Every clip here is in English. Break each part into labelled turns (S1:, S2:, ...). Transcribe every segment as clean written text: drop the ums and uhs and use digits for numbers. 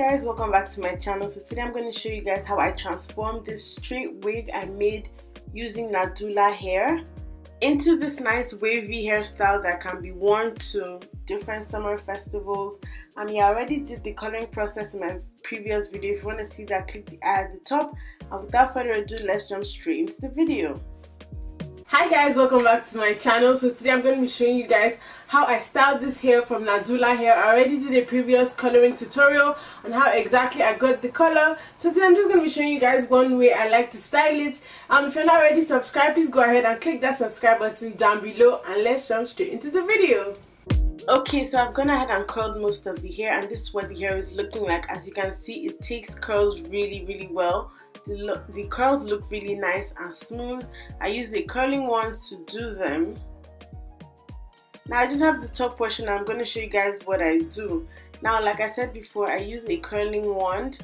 S1: guys, welcome back to my channel. So today I'm going to show you guys how I transformed this straight wig I made using Nadula hair into this nice wavy hairstyle that can be worn to different summer festivals. I already did the coloring process in my previous video. If you want to see that, click the eye at the top, and without further ado, let's jump straight into the video. Hi guys, welcome back to my channel. So today I'm going to be showing you guys how I styled this hair from Nadula hair. I already did a previous coloring tutorial on how exactly I got the color. So today I'm just going to be showing you guys one way I like to style it. If you're not already subscribed, please go ahead and click that subscribe button down below, and let's jump straight into the video. Okay, so I've gone ahead and curled most of the hair, and this is what the hair is looking like. As you can see, it takes curls really well. The curls look really nice and smooth. I use the curling wands to do them. Now I just have the top portion. I'm going to show you guys what I do. Now, like I said before, I use a curling wand.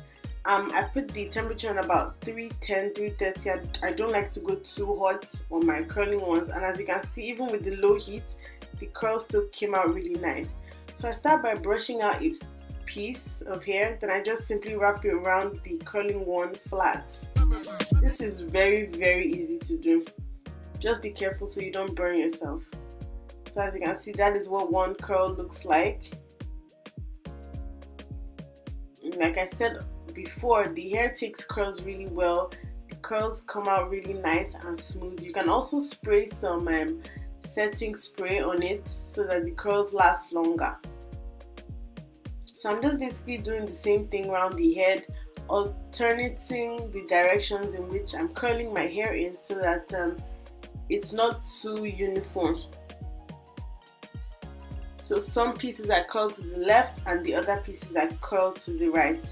S1: I put the temperature on about 310, 330. I don't like to go too hot on my curling wands, and as you can see, even with the low heat, the curls still came out really nice. So I start by brushing out a piece of hair, then I just simply wrap it around the curling wand flat. This is very easy to do. Just be careful so you don't burn yourself. So as you can see, that is what one curl looks like. And like I said before, the hair takes curls really well. The curls come out really nice and smooth. You can also spray some setting spray on it so that the curls last longer. So I'm just basically doing the same thing around the head, alternating the directions in which I'm curling my hair in so that it's not too uniform. So some pieces I curl to the left and the other pieces I curl to the right.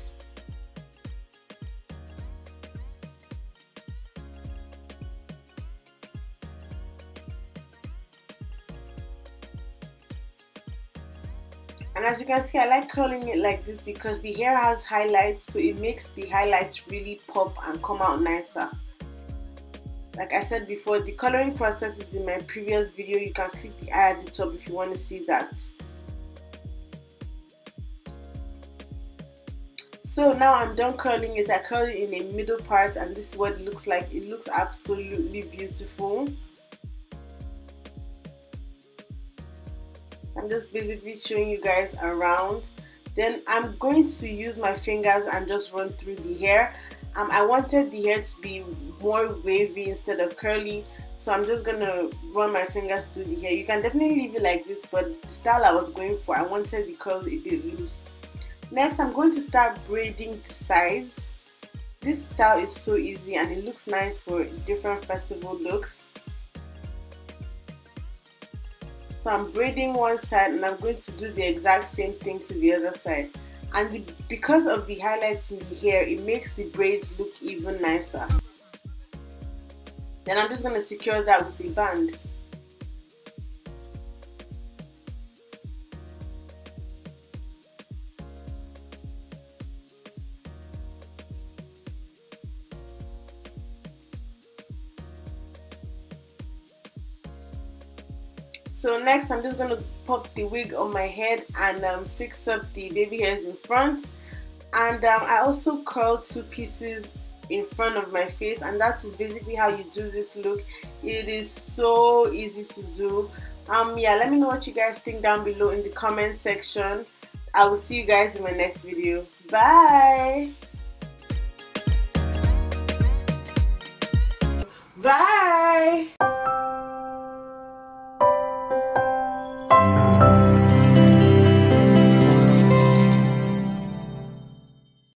S1: And as you can see, I like curling it like this because the hair has highlights, so it makes the highlights really pop and come out nicer. Like I said before, the coloring process is in my previous video. You can click the eye at the top if you want to see that. So now I'm done curling it. I curl it in a middle part, and this is what it looks like. It looks absolutely beautiful. I'm just basically showing you guys around. Then I'm going to use my fingers and just run through the hair. I wanted the hair to be more wavy instead of curly, so I'm just gonna run my fingers through the hair. You can definitely leave it like this, but the style I was going for, I wanted the curls a bit loose. Next, I'm going to start braiding the sides. This style is so easy and it looks nice for different festival looks. So I'm braiding one side, and I'm going to do the exact same thing to the other side. And because of the highlights in the hair, it makes the braids look even nicer. Then I'm just going to secure that with a band. So next, I'm just going to pop the wig on my head and fix up the baby hairs in front. And I also curl two pieces in front of my face, and that is basically how you do this look. It is so easy to do. Yeah, let me know what you guys think down below in the comment section. I will see you guys in my next video. Bye! Bye!